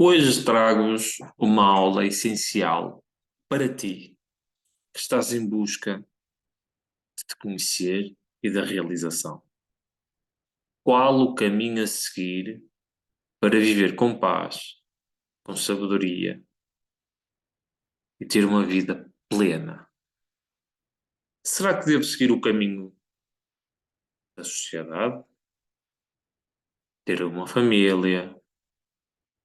Hoje trago-vos uma aula essencial para ti, que estás em busca de te conhecer e da realização. Qual o caminho a seguir para viver com paz, com sabedoria e ter uma vida plena? Será que devo seguir o caminho da sociedade? Ter uma família,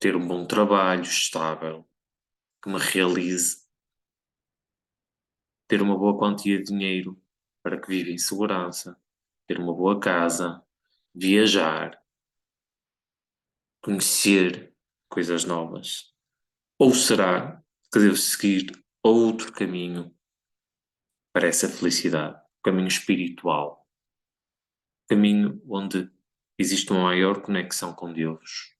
ter um bom trabalho estável, que me realize, ter uma boa quantia de dinheiro para que viva em segurança, ter uma boa casa, viajar, conhecer coisas novas? Ou será que devo seguir outro caminho para essa felicidade? O caminho espiritual, o caminho onde existe uma maior conexão com Deus,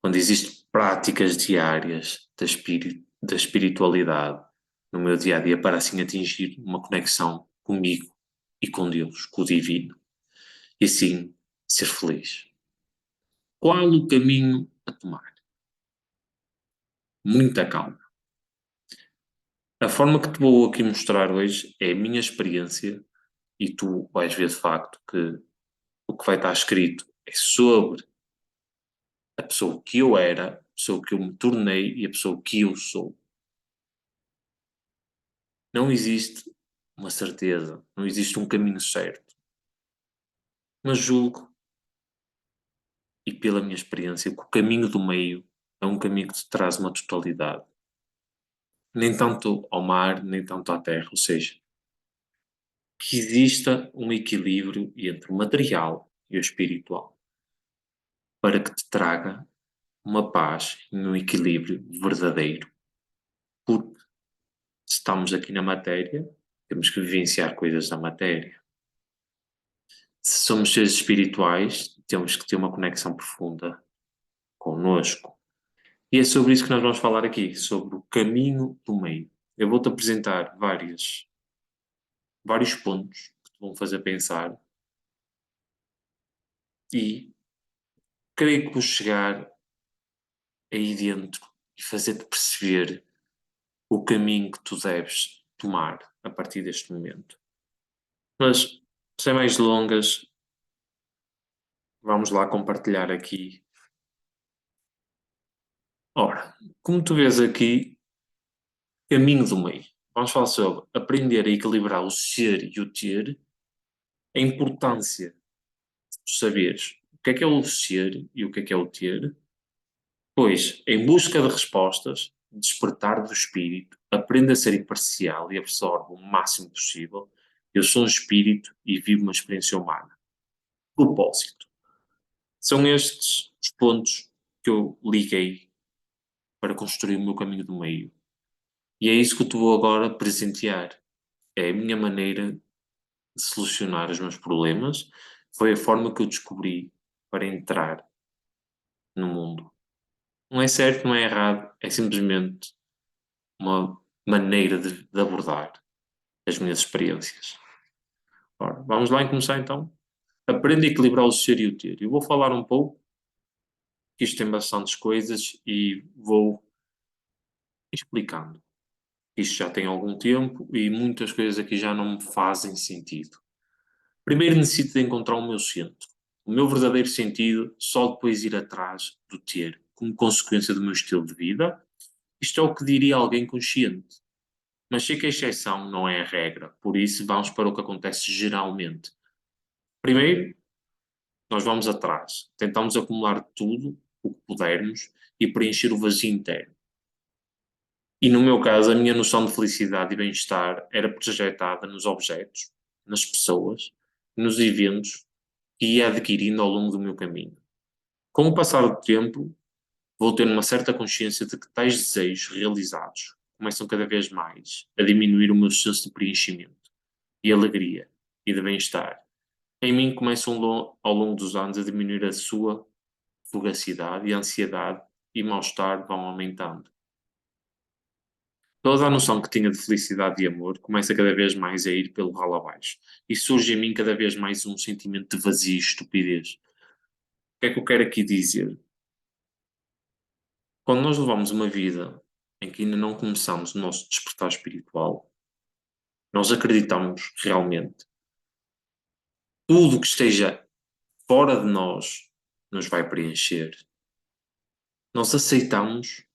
onde existem práticas diárias da espiritualidade no meu dia a dia para assim atingir uma conexão comigo e com Deus, com o Divino, e assim ser feliz. Qual o caminho a tomar? Muita calma. A forma que te vou aqui mostrar hoje é a minha experiência e tu vais ver de facto que o que vai estar escrito é sobre a pessoa que eu era, a pessoa que eu me tornei e a pessoa que eu sou. Não existe uma certeza, não existe um caminho certo, mas julgo, e pela minha experiência, que o caminho do meio é um caminho que te traz uma totalidade. Nem tanto ao mar, nem tanto à terra, ou seja, que exista um equilíbrio entre o material e o espiritual, para que te traga uma paz e um equilíbrio verdadeiro. Porque se estamos aqui na matéria, temos que vivenciar coisas da matéria. Se somos seres espirituais, temos que ter uma conexão profunda connosco. E é sobre isso que nós vamos falar aqui, sobre o caminho do meio. Eu vou-te apresentar vários pontos que te vão fazer pensar e creio que vou chegar aí dentro e fazer-te perceber o caminho que tu deves tomar a partir deste momento. Mas, sem mais delongas, vamos lá compartilhar aqui. Ora, como tu vês aqui, caminho do meio. Vamos falar sobre aprender a equilibrar o ser e o ter, a importância de saberes o que é o ser e o que é o ter, pois, em busca de respostas, despertar do espírito, aprenda a ser imparcial e absorve o máximo possível. Eu sou um espírito e vivo uma experiência humana. Propósito. São estes os pontos que eu liguei para construir o meu caminho do meio. E é isso que eu te vou agora presentear. É a minha maneira de solucionar os meus problemas. Foi a forma que eu descobri para entrar no mundo. Não é certo, não é errado, é simplesmente uma maneira de abordar as minhas experiências. Ora, vamos lá em começar então. Aprenda a equilibrar o ser e o ter. Eu vou falar um pouco, que isto tem bastantes coisas e vou explicando. Isto já tem algum tempo e muitas coisas aqui já não me fazem sentido. Primeiro necessito de encontrar o meu centro. O meu verdadeiro sentido só depois ir atrás do ter, como consequência do meu estilo de vida. Isto é o que diria alguém consciente. Mas sei que a exceção não é a regra, por isso vamos para o que acontece geralmente. Primeiro, nós vamos atrás, tentamos acumular tudo o que pudermos e preencher o vazio interno. E no meu caso, a minha noção de felicidade e bem-estar era projetada nos objetos, nas pessoas, nos eventos que ia adquirindo ao longo do meu caminho. Com o passar do tempo, vou ter uma certa consciência de que tais desejos realizados começam cada vez mais a diminuir o meu senso de preenchimento e alegria e de bem-estar. Em mim começam ao longo dos anos a diminuir a sua fugacidade e a ansiedade e mal-estar vão aumentando. Toda a noção que tinha de felicidade e amor começa cada vez mais a ir pelo ralo abaixo e surge em mim cada vez mais um sentimento de vazio e estupidez. O que é que eu quero aqui dizer? quando nós levamos uma vida em que ainda não começamos o nosso despertar espiritual, nós acreditamos realmente tudo que esteja fora de nós nos vai preencher. Nós aceitamos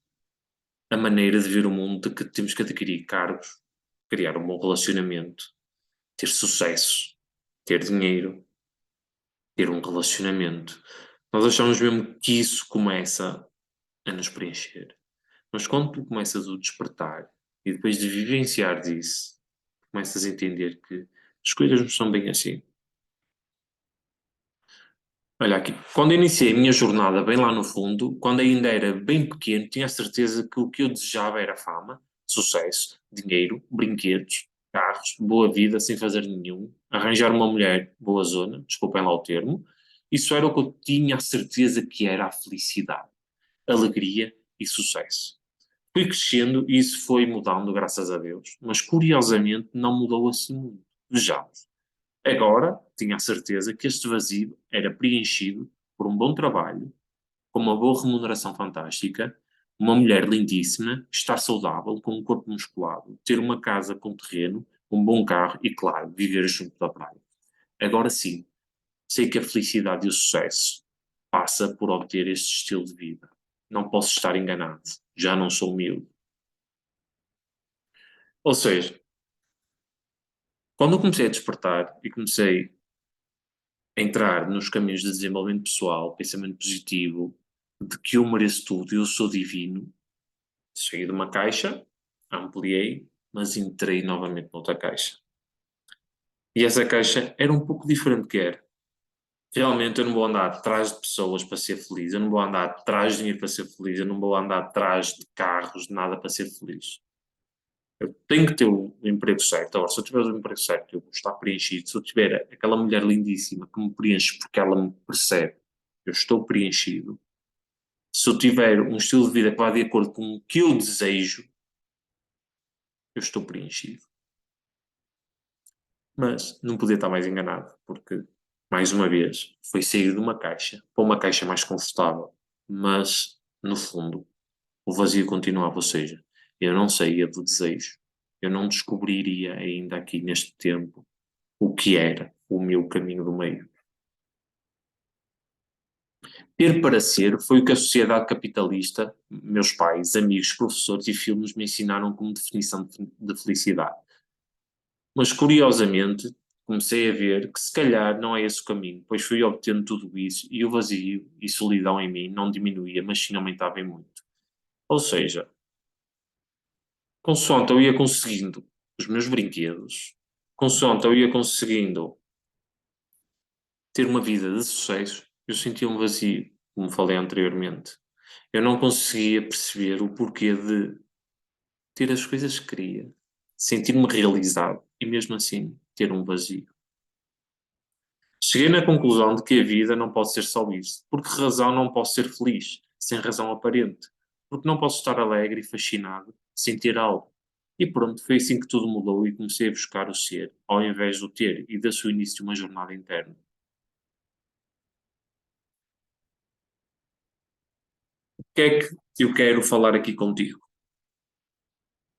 a maneira de ver o mundo de que temos que adquirir cargos, criar um bom relacionamento, ter sucesso, ter dinheiro, ter um relacionamento. Nós achamos mesmo que isso começa a nos preencher. Mas quando tu começas a despertar e depois de vivenciar disso, começas a entender que as coisas não são bem assim. Olha aqui, quando eu iniciei a minha jornada bem lá no fundo, quando ainda era bem pequeno, tinha a certeza que o que eu desejava era fama, sucesso, dinheiro, brinquedos, carros, boa vida sem fazer nenhum, arranjar uma mulher, boa zona, desculpem lá o termo. Isso era o que eu tinha a certeza que era a felicidade, alegria e sucesso. Fui crescendo e isso foi mudando, graças a Deus, mas curiosamente não mudou assim muito. Vejamos. Agora tinha a certeza que este vazio era preenchido por um bom trabalho, com uma boa remuneração fantástica, uma mulher lindíssima, estar saudável, com um corpo musculado, ter uma casa com terreno, um bom carro e, claro, viver junto da praia. Agora sim, sei que a felicidade e o sucesso passa por obter este estilo de vida. Não posso estar enganado, já não sou miúdo. Ou seja, quando eu comecei a despertar e comecei entrar nos caminhos de desenvolvimento pessoal, pensamento positivo, de que eu mereço tudo, eu sou divino, saí de uma caixa, ampliei, mas entrei novamente noutra caixa. E essa caixa era um pouco diferente que era. Realmente eu não vou andar atrás de pessoas para ser feliz, eu não vou andar atrás de dinheiro para ser feliz, eu não vou andar atrás de carros, de nada para ser feliz. Eu tenho que ter o emprego certo. Agora, se eu tiver o emprego certo, eu vou estar preenchido. Se eu tiver aquela mulher lindíssima que me preenche porque ela me percebe, eu estou preenchido. Se eu tiver um estilo de vida que vá de acordo com o que eu desejo, eu estou preenchido. Mas não podia estar mais enganado, porque, mais uma vez, foi sair de uma caixa para uma caixa mais confortável. Mas, no fundo, o vazio continuava, ou seja, eu não saía do desejo. Eu não descobriria ainda aqui neste tempo o que era o meu caminho do meio. Ter para ser foi o que a sociedade capitalista, meus pais, amigos, professores e filmes me ensinaram como definição de felicidade. Mas curiosamente comecei a ver que se calhar não é esse o caminho, pois fui obtendo tudo isso e o vazio e solidão em mim não diminuía, mas sim aumentava em muito. Ou seja, consoante eu ia conseguindo os meus brinquedos, consoante eu ia conseguindo ter uma vida de sucesso, eu sentia um vazio, como falei anteriormente. Eu não conseguia perceber o porquê de ter as coisas que queria, sentir-me realizado e mesmo assim ter um vazio. Cheguei na conclusão de que a vida não pode ser só isso. Por que razão não posso ser feliz, sem razão aparente? Porque não posso estar alegre e fascinado sem ter algo. E pronto, foi assim que tudo mudou e comecei a buscar o ser, ao invés do ter, e desse o início de uma jornada interna. O que é que eu quero falar aqui contigo?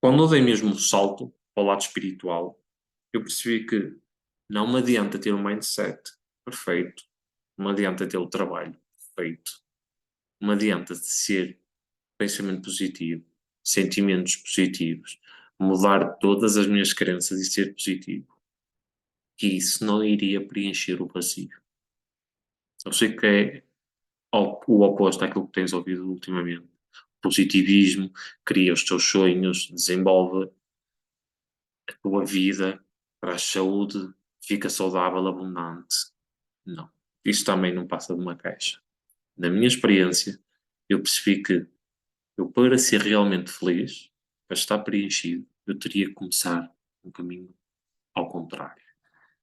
Quando eu dei mesmo o salto ao lado espiritual, eu percebi que não me adianta ter um mindset perfeito, não me adianta ter o trabalho perfeito, não me adianta de ser pensamento positivo, sentimentos positivos, mudar todas as minhas crenças e ser positivo, que isso não iria preencher o vazio. Eu sei que é o oposto àquilo que tens ouvido ultimamente. Positivismo, cria os teus sonhos, desenvolve a tua vida, traz saúde, fica saudável, abundante. Não. Isso também não passa de uma caixa. Na minha experiência, eu percebi que eu, para ser realmente feliz, para estar preenchido, eu teria que começar um caminho ao contrário.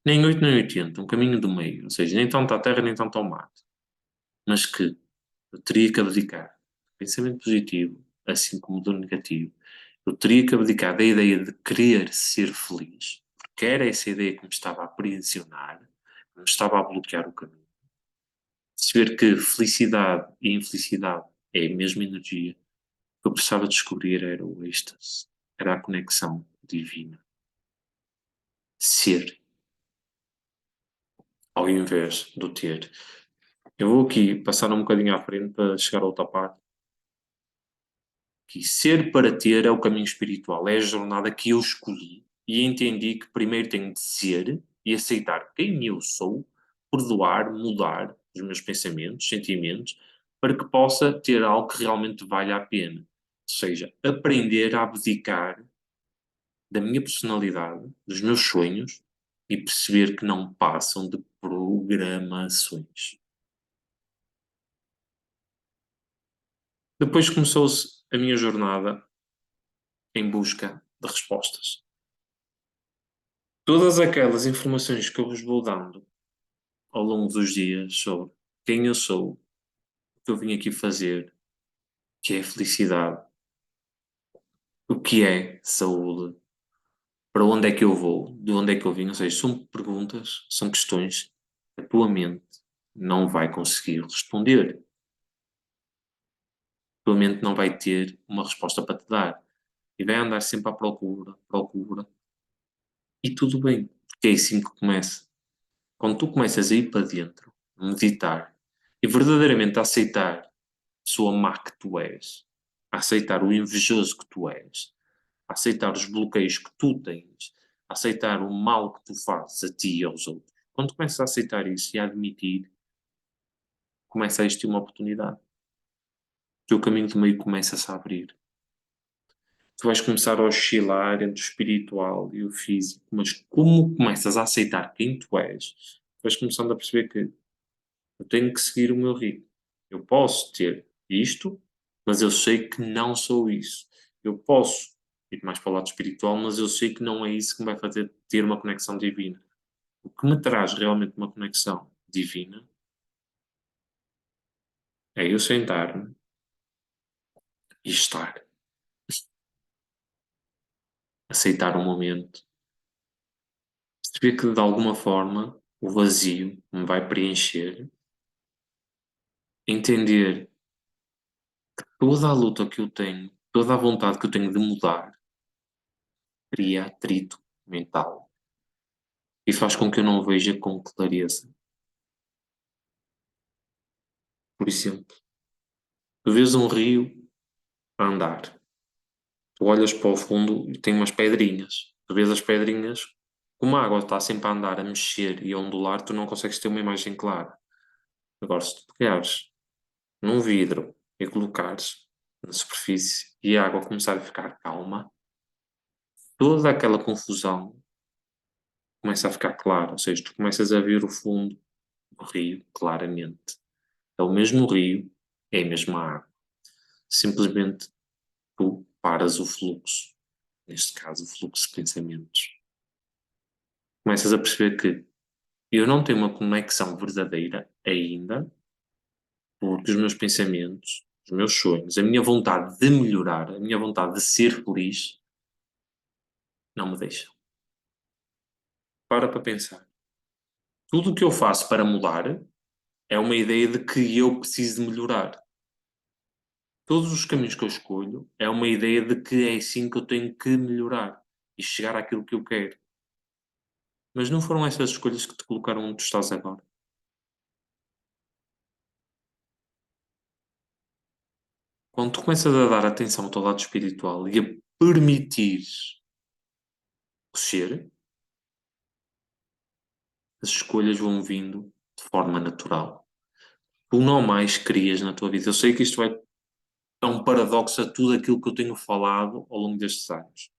Nem 8 nem 80, um caminho do meio. Ou seja, nem tanto à terra, nem tanto ao mar. Mas que eu teria que abdicar do pensamento positivo, assim como do negativo. Eu teria que abdicar da ideia de querer ser feliz, porque era essa ideia que me estava a aprisionar, que me estava a bloquear o caminho. Perceber que felicidade e infelicidade é a mesma energia, que eu precisava descobrir era o êxtase, era a conexão divina. Ser, ao invés do ter. Eu vou aqui passar um bocadinho à frente para chegar a outra parte. Que ser para ter é o caminho espiritual, é a jornada que eu escolhi e entendi que primeiro tenho de ser e aceitar quem eu sou, perdoar, mudar os meus pensamentos, sentimentos, para que possa ter algo que realmente valha a pena. Ou seja, aprender a abdicar da minha personalidade, dos meus sonhos e perceber que não passam de programações. Depois começou-se a minha jornada em busca de respostas. Todas aquelas informações que eu vos vou dando ao longo dos dias sobre quem eu sou, o que eu vim aqui fazer, o que é felicidade, o que é saúde, para onde é que eu vou, de onde é que eu vim, ou seja, são perguntas, são questões que a tua mente não vai conseguir responder. A tua mente não vai ter uma resposta para te dar e vai andar sempre à procura, procura, e tudo bem, porque é assim que começa. Quando tu começas a ir para dentro, a meditar e verdadeiramente a aceitar a pessoa má que tu és, a aceitar o invejoso que tu és, a aceitar os bloqueios que tu tens, a aceitar o mal que tu fazes a ti e aos outros. Quando tu começas a aceitar isso e a admitir, começa a existir uma oportunidade. O teu caminho de meio começa-se a abrir. Tu vais começar a oscilar entre o espiritual e o físico, mas como começas a aceitar quem tu és, vais começando a perceber que eu tenho que seguir o meu ritmo. Eu posso ter isto, mas eu sei que não sou isso. Eu posso ir mais para o lado espiritual, mas eu sei que não é isso que me vai fazer ter uma conexão divina. O que me traz realmente uma conexão divina é eu sentar-me e estar, aceitar o momento, perceber que de alguma forma o vazio me vai preencher, entender toda a luta que eu tenho, toda a vontade que eu tenho de mudar, cria atrito mental e faz com que eu não veja com clareza. Por exemplo, tu vês um rio a andar, tu olhas para o fundo e tem umas pedrinhas. Tu vês as pedrinhas, como a água está sempre a andar, a mexer e a ondular, tu não consegues ter uma imagem clara. Agora, se tu pegares num vidro e colocares na superfície e a água começar a ficar calma, toda aquela confusão começa a ficar clara, ou seja, tu começas a ver o fundo do rio claramente. É o mesmo rio, é a mesma água. Simplesmente tu paras o fluxo, neste caso o fluxo de pensamentos. Começas a perceber que eu não tenho uma conexão verdadeira ainda, porque os meus pensamentos, os meus sonhos, a minha vontade de melhorar, a minha vontade de ser feliz, não me deixam. Para pensar. Tudo o que eu faço para mudar é uma ideia de que eu preciso de melhorar. Todos os caminhos que eu escolho é uma ideia de que é assim que eu tenho que melhorar e chegar àquilo que eu quero. Mas não foram essas escolhas que te colocaram onde tu estás agora. Quando tu começas a dar atenção ao teu lado espiritual e a permitir o ser, as escolhas vão vindo de forma natural. Tu não mais crias na tua vida. Eu sei que isto é um paradoxo a tudo aquilo que eu tenho falado ao longo destes anos.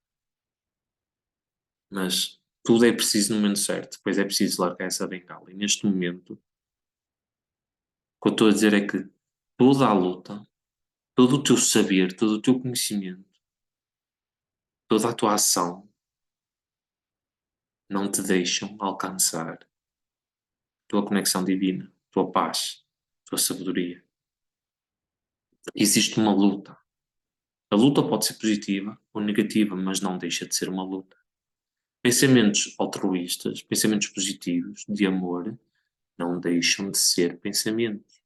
Mas tudo é preciso no momento certo. Depois é preciso largar essa bengala. E neste momento, o que eu estou a dizer é que toda a luta, todo o teu saber, todo o teu conhecimento, toda a tua ação não te deixam alcançar a tua conexão divina, a tua paz, a tua sabedoria. Existe uma luta. A luta pode ser positiva ou negativa, mas não deixa de ser uma luta. Pensamentos altruístas, pensamentos positivos, de amor, não deixam de ser pensamentos.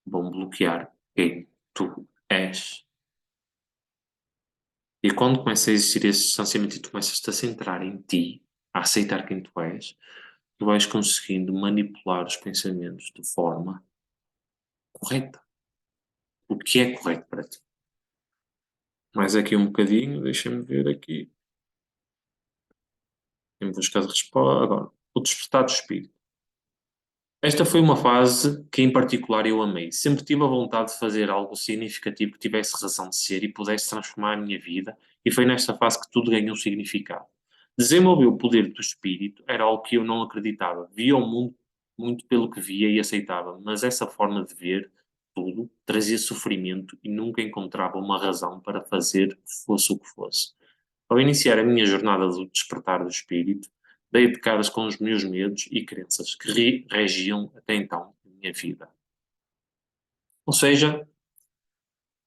Vão bloquear quem tu és. E quando começa a existir esse distanciamento e tu começas-te a centrar em ti, a aceitar quem tu és, tu vais conseguindo manipular os pensamentos de forma correta. O que é correto para ti. Mais aqui um bocadinho, deixa-me ver aqui. Em busca de resposta. Agora, o despertar do espírito. Esta foi uma fase que, em particular, eu amei. Sempre tive a vontade de fazer algo significativo que tivesse razão de ser e pudesse transformar a minha vida, e foi nesta fase que tudo ganhou significado. Desenvolver o poder do espírito era algo que eu não acreditava. Via o mundo muito pelo que via e aceitava, mas essa forma de ver tudo trazia sofrimento e nunca encontrava uma razão para fazer fosse o que fosse. Ao iniciar a minha jornada do despertar do espírito, dei de caras com os meus medos e crenças que regiam até então a minha vida. Ou seja,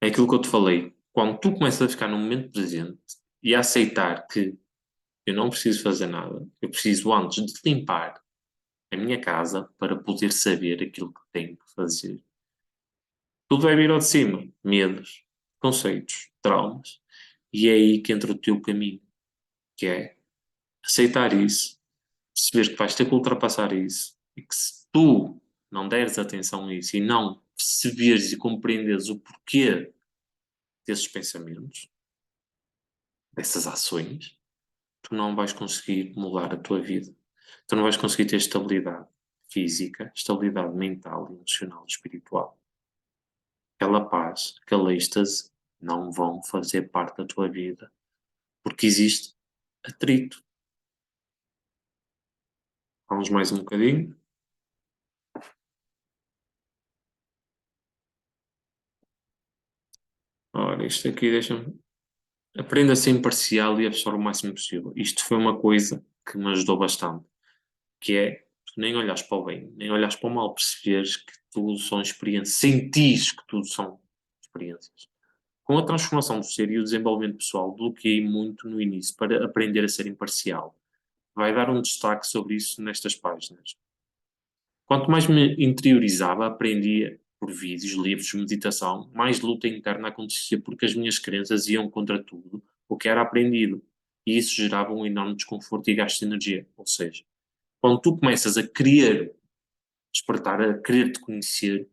é aquilo que eu te falei. Quando tu começas a ficar no momento presente e a aceitar que eu não preciso fazer nada, eu preciso antes de limpar a minha casa para poder saber aquilo que tenho que fazer. Tudo vai vir ao de cima. Medos, conceitos, traumas. E é aí que entra o teu caminho, que é aceitar isso, perceber que vais ter que ultrapassar isso e que se tu não deres atenção a isso e não perceberes e compreenderes o porquê desses pensamentos, dessas ações, tu não vais conseguir mudar a tua vida. Tu não vais conseguir ter estabilidade física, estabilidade mental, emocional, espiritual. Aquela paz, aquele êxtase não vão fazer parte da tua vida porque existe atrito. Vamos mais um bocadinho. Ora, isto aqui deixa-me. Aprenda a ser imparcial e absorve o máximo possível. Isto foi uma coisa que me ajudou bastante, que é tu nem olhares para o bem, nem olhares para o mal, perceberes que tudo são experiências, sentires que tudo são experiências. Com a transformação do ser e o desenvolvimento pessoal, bloqueei muito no início para aprender a ser imparcial. Vai dar um destaque sobre isso nestas páginas. Quanto mais me interiorizava, aprendia por vídeos, livros, meditação, mais luta interna acontecia porque as minhas crenças iam contra tudo o que era aprendido. E isso gerava um enorme desconforto e gasto de energia. Ou seja, quando tu começas a querer despertar, a querer te conhecer,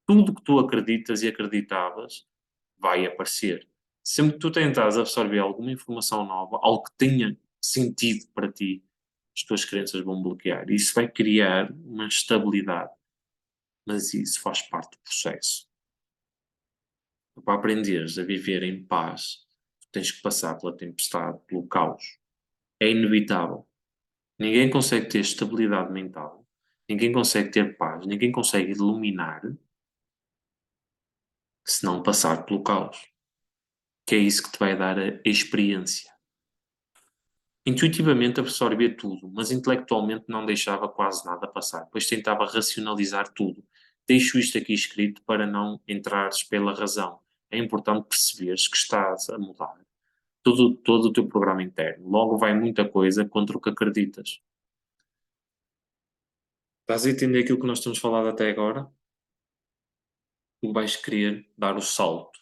tudo que tu acreditas e acreditavas vai aparecer. Sempre que tu tentas absorver alguma informação nova, algo que tenha sentido para ti, as tuas crenças vão bloquear. E isso vai criar uma estabilidade, mas isso faz parte do processo. Para aprenderes a viver em paz, tu tens que passar pela tempestade, pelo caos. É inevitável. Ninguém consegue ter estabilidade mental, ninguém consegue ter paz, ninguém consegue iluminar se não passar pelo caos. Que é isso que te vai dar a experiência. Intuitivamente absorvia tudo, mas intelectualmente não deixava quase nada passar, pois tentava racionalizar tudo. Deixo isto aqui escrito para não entrares pela razão. É importante perceberes que estás a mudar todo o teu programa interno. Logo vai muita coisa contra o que acreditas. Estás a entender aquilo que nós temos falado até agora? Tu vais querer dar o salto.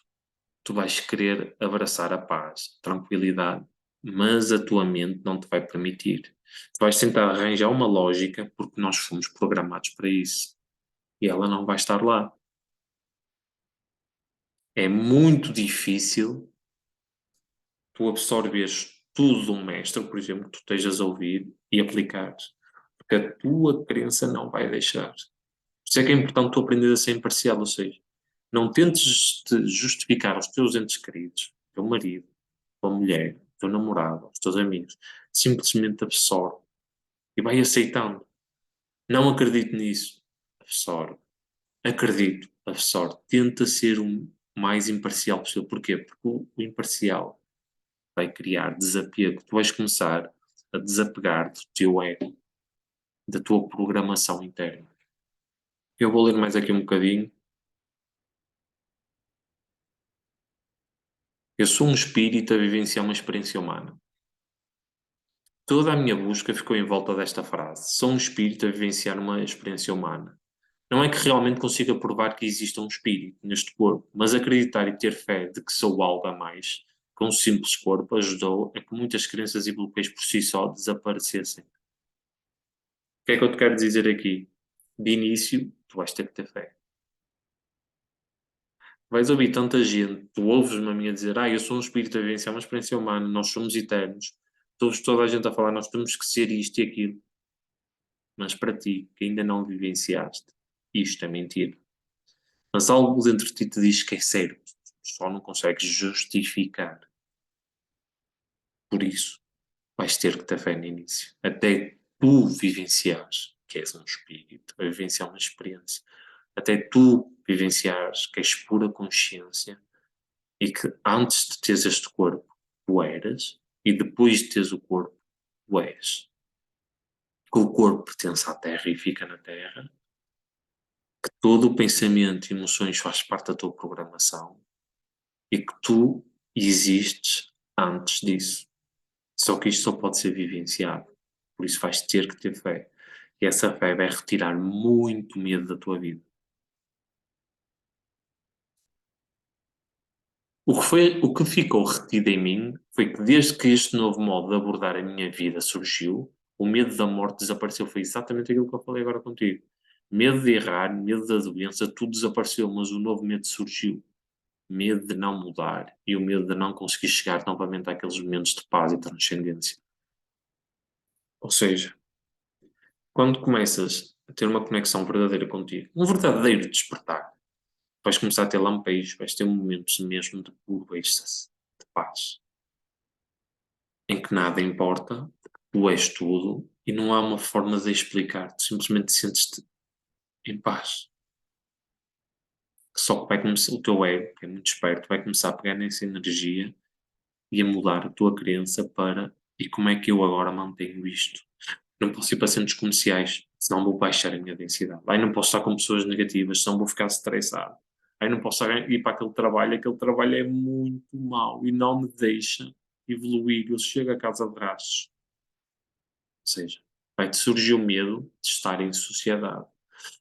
Tu vais querer abraçar a paz, a tranquilidade, mas a tua mente não te vai permitir. Tu vais tentar arranjar uma lógica porque nós fomos programados para isso e ela não vai estar lá. É muito difícil tu absorveres tudo de um mestre, por exemplo, que tu estejas a ouvir e aplicares, porque a tua crença não vai deixar. Por isso é que é importante tu aprenderes a ser imparcial, ou seja, não tentes te justificar aos teus entes queridos, teu marido, tua mulher, teu namorado, os teus amigos, simplesmente absorve e vai aceitando. Não acredito nisso, absorve. Acredito, absorve. Tenta ser o mais imparcial possível. Porquê? Porque o imparcial vai criar desapego. Tu vais começar a desapegar do teu ego, da tua programação interna. Eu vou ler mais aqui um bocadinho. Eu sou um espírito a vivenciar uma experiência humana. Toda a minha busca ficou em volta desta frase. Sou um espírito a vivenciar uma experiência humana. Não é que realmente consiga provar que exista um espírito neste corpo, mas acreditar e ter fé de que sou algo a mais com um simples corpo ajudou a que muitas crenças e bloqueios por si só desaparecessem. O que é que eu te quero dizer aqui? De início, tu vais ter que ter fé. Vais ouvir tanta gente, tu ouves-me a mim a dizer, eu sou um espírito a vivenciar uma experiência humana, nós somos eternos. Tu ouves toda a gente a falar, nós temos que ser isto e aquilo. Mas para ti, que ainda não vivenciaste, isto é mentira. Mas algo dentro de ti te diz que é certo, só não consegues justificar. Por isso, vais ter que ter fé no início. Até tu vivenciares que és um espírito, a vivenciar uma experiência. Até tu vivenciares que és pura consciência e que antes de teres este corpo, tu eras, e depois de teres o corpo, tu és. Que o corpo pertence à Terra e fica na Terra, que todo o pensamento e emoções faz parte da tua programação e que tu existes antes disso. Só que isto só pode ser vivenciado. Por isso vais ter que ter fé. E essa fé vai retirar muito medo da tua vida. O que ficou retido em mim foi que desde que este novo modo de abordar a minha vida surgiu, o medo da morte desapareceu. Foi exatamente aquilo que eu falei agora contigo. Medo de errar, medo da doença, tudo desapareceu, mas o novo medo surgiu. Medo de não mudar e o medo de não conseguir chegar novamente àqueles momentos de paz e transcendência. Ou seja, quando começas a ter uma conexão verdadeira contigo, um verdadeiro despertar, vais começar a ter lampejos, vais ter momentos mesmo de puro êxtase, de paz, em que nada importa, tu és tudo e não há uma forma de explicar, tu simplesmente sentes-te em paz. Só que vai começar, o teu ego, que é muito esperto, vai começar a pegar nessa energia e a mudar a tua crença para e como é que eu agora mantenho isto? Não posso ir para centros comerciais, senão vou baixar a minha densidade. Aí não posso estar com pessoas negativas, senão vou ficar estressado. Aí não posso ir para aquele trabalho é muito mau e não me deixa evoluir. Eu chego a casa de rastros. Ou seja, vai-te surgir o medo de estar em sociedade.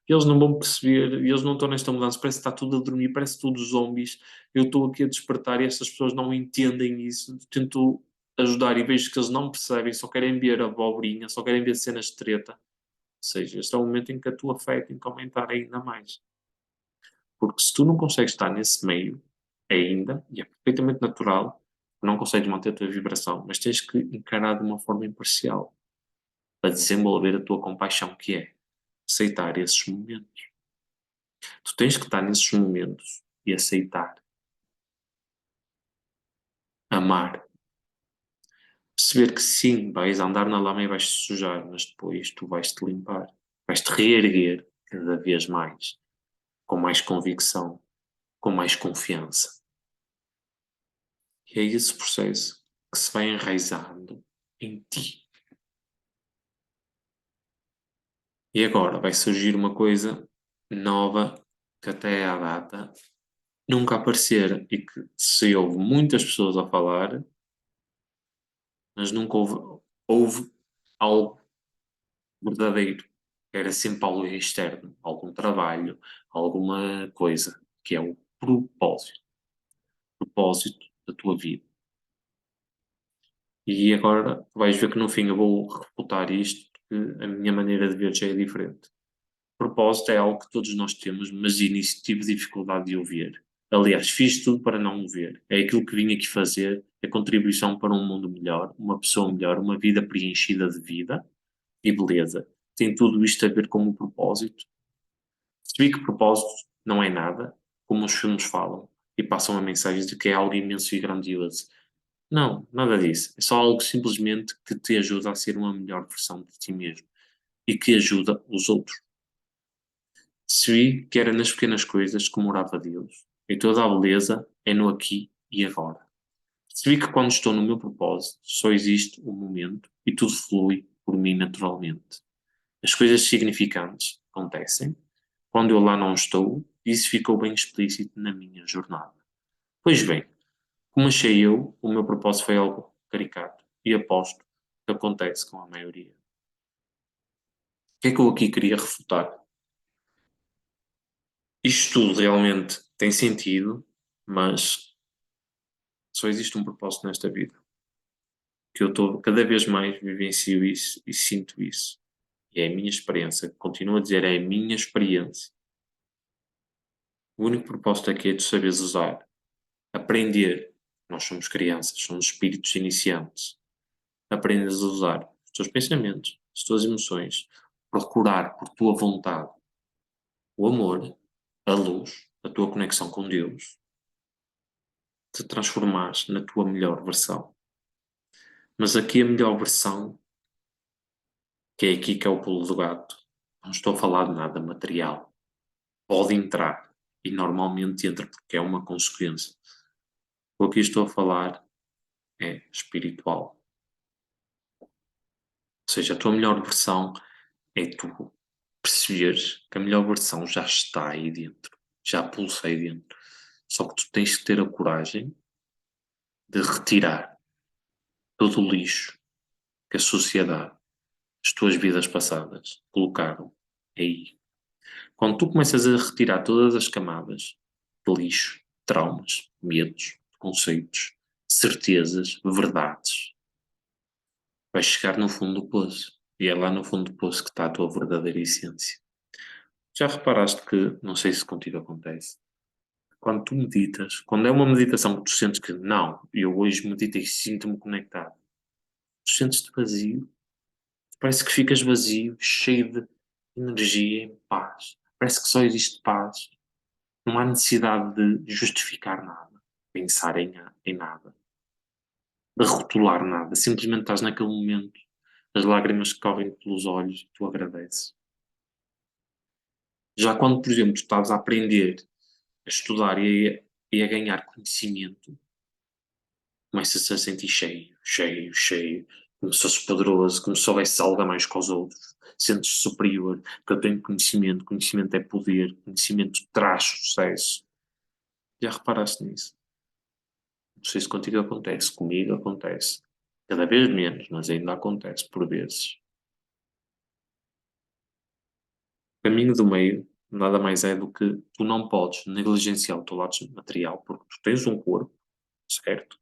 Eles não vão perceber, eles não estão nesta mudança, parece que está tudo a dormir, parece tudo zombies. Eu estou aqui a despertar e estas pessoas não entendem isso. Tento ajudar e vejo que eles não percebem, só querem ver a abobrinha, só querem ver cenas de treta. Ou seja, este é o momento em que a tua fé tem que aumentar ainda mais. Porque se tu não consegues estar nesse meio ainda, e é perfeitamente natural, não consegues manter a tua vibração, mas tens que encarar de uma forma imparcial para desenvolver a tua compaixão, que é aceitar esses momentos. Tu tens que estar nesses momentos e aceitar, amar, perceber que sim, vais andar na lama e vais te sujar, mas depois tu vais te limpar, vais te reerguer cada vez mais, com mais convicção, com mais confiança. E é esse processo que se vai enraizando em ti. E agora vai surgir uma coisa nova que até à data nunca aparecera e que se houve muitas pessoas a falar, mas nunca houve algo verdadeiro. Era sempre algo externo, algum trabalho, alguma coisa, que é o propósito da tua vida. E agora vais ver que no fim eu vou refutar isto, porque a minha maneira de ver já é diferente. Propósito é algo que todos nós temos, mas de início tive dificuldade de o ver. Aliás, fiz tudo para não o ver. É aquilo que vim aqui fazer, a contribuição para um mundo melhor, uma pessoa melhor, uma vida preenchida de vida e beleza. Tem tudo isto a ver com o propósito. Percebi que propósito não é nada, como os filmes falam, e passam a mensagem de que é algo imenso e grandioso. Não, nada disso. É só algo simplesmente que te ajuda a ser uma melhor versão de ti mesmo e que ajuda os outros. Percebi que era nas pequenas coisas que morava Deus, e toda a beleza é no aqui e agora. Percebi que quando estou no meu propósito, só existe o momento e tudo flui por mim naturalmente. As coisas significantes acontecem quando eu lá não estou, e isso ficou bem explícito na minha jornada. Pois bem, como achei eu, o meu propósito foi algo caricato e aposto que acontece com a maioria. O que é que eu aqui queria refutar? Isto tudo realmente tem sentido, mas Só existe um propósito nesta vida. Que eu estou cada vez mais vivencio isso e sinto isso. E é a minha experiência. Continuo a dizer, é a minha experiência. O único propósito aqui é tu saberes usar, aprender. Nós somos crianças, somos espíritos iniciantes. Aprendes a usar os teus pensamentos, as tuas emoções, procurar por tua vontade o amor, a luz, a tua conexão com Deus, te transformares na tua melhor versão. Mas aqui a melhor versão, que é aqui que é o pulo do gato, não estou a falar de nada material. Pode entrar, e normalmente entra porque é uma consequência. O que estou a falar é espiritual. Ou seja, a tua melhor versão é tu perceberes que a melhor versão já está aí dentro, já pulsa aí dentro. Só que tu tens que ter a coragem de retirar todo o lixo que a sociedade, as tuas vidas passadas, colocaram aí. Quando tu começas a retirar todas as camadas de lixo, traumas, medos, conceitos, certezas, verdades, vais chegar no fundo do poço. E é lá no fundo do poço que está a tua verdadeira essência. Já reparaste que, não sei se contigo acontece, quando tu meditas, quando é uma meditação que tu sentes que não, eu hoje meditei e sinto-me conectado, tu sentes-te vazio, parece que ficas vazio, cheio de energia, em paz. Parece que só existe paz. Não há necessidade de justificar nada, pensar em nada, de rotular nada. Simplesmente estás naquele momento, as lágrimas que correm pelos olhos e tu agradeces. Já quando, por exemplo, tu estás a aprender, a estudar e a ganhar conhecimento, começas a sentir cheio, cheio, cheio, como se fosse poderoso, como se soubesse algo a mais que os outros, sentes-te superior, porque eu tenho conhecimento, conhecimento é poder, conhecimento traz sucesso. Já reparaste nisso? Não sei se contigo acontece, comigo acontece. Cada vez menos, mas ainda acontece por vezes. O caminho do meio nada mais é do que tu não podes negligenciar o teu lado material, porque tu tens um corpo, certo?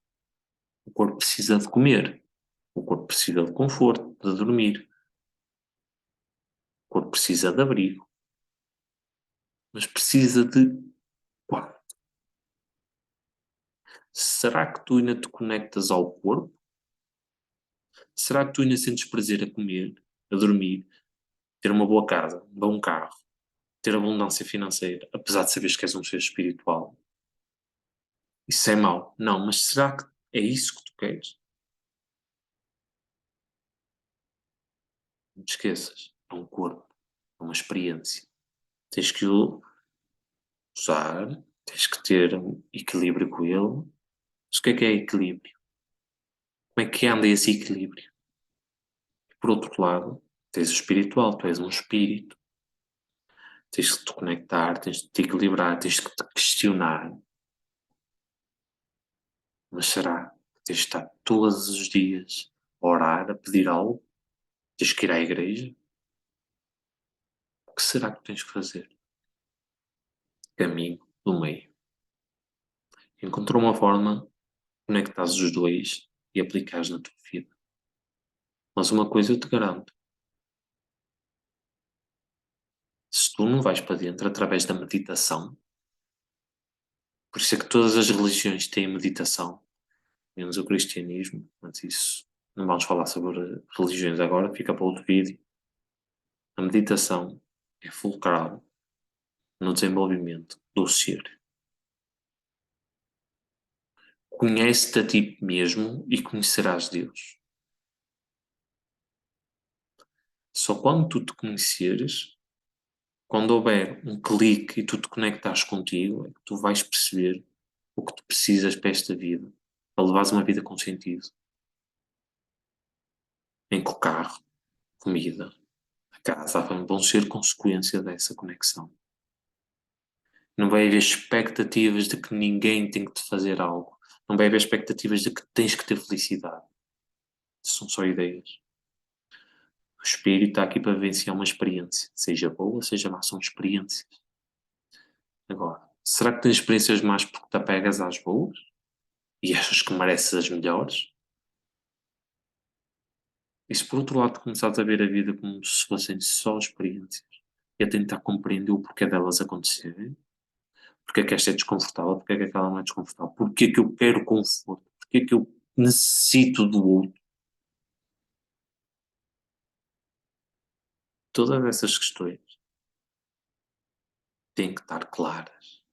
O corpo precisa de comer, o corpo precisa de conforto, de dormir, o corpo precisa de abrigo, mas precisa de quarto. Será que tu ainda te conectas ao corpo? Será que tu ainda sentes prazer a comer, a dormir, ter uma boa casa, um bom carro, ter abundância financeira, apesar de saberes que és um ser espiritual? Isso é mau. Não, mas será que é isso que tu queres? Não te esqueças. É um corpo, é uma experiência. Tens que o usar, tens que ter um equilíbrio com ele. Mas o que é equilíbrio? Como é que anda esse equilíbrio? E por outro lado, tens o espiritual, tu és um espírito. Tens que te conectar, tens de te equilibrar, tens que te questionar. Mas será que tens de estar todos os dias a orar, a pedir algo? Tens que ir à igreja? O que será que tens que fazer? Caminho do meio. Encontrou uma forma de conectares os dois e aplicares na tua vida. Mas uma coisa eu te garanto: se tu não vais para dentro através da meditação, por isso é que todas as religiões têm meditação, menos o cristianismo, mas isso não vamos falar sobre religiões agora, fica para outro vídeo. A meditação é fulcral no desenvolvimento do ser. Conhece-te a ti mesmo e conhecerás Deus. Só quando tu te conheceres, quando houver um clique e tu te conectares contigo, é que tu vais perceber o que tu precisas para esta vida, para levares uma vida com sentido. Em que o carro, comida, a casa vão ser consequência dessa conexão. Não vai haver expectativas de que ninguém tem que te fazer algo. Não vai haver expectativas de que tens que ter felicidade. São só ideias. O espírito está aqui para vivenciar uma experiência. Seja boa, seja má, são experiências. Agora, será que tens experiências más porque te apegas às boas? e achas que mereces as melhores, e se por outro lado começares a ver a vida como se fossem só experiências e a tentar compreender o porquê delas acontecerem, porque é que esta é desconfortável, porque é que aquela não é desconfortável, porque é que eu quero conforto, porque é que eu necessito do outro, todas essas questões têm que estar claras.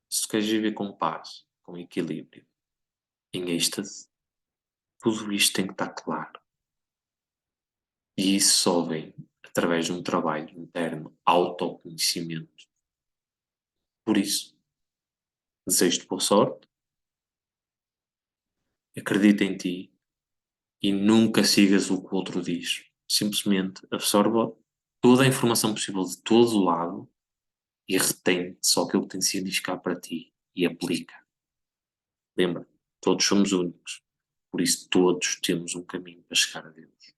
Se tu queres viver com paz, com equilíbrio, em êxtase, tudo isto tem que estar claro. E isso só vem através de um trabalho interno, autoconhecimento. Por isso, desejo-te boa sorte, acredita em ti e nunca sigas o que o outro diz. Simplesmente absorva toda a informação possível de todo o lado e retém só aquilo que tem de significar para ti e aplica. Lembra, todos somos únicos, por isso todos temos um caminho para chegar a Deus.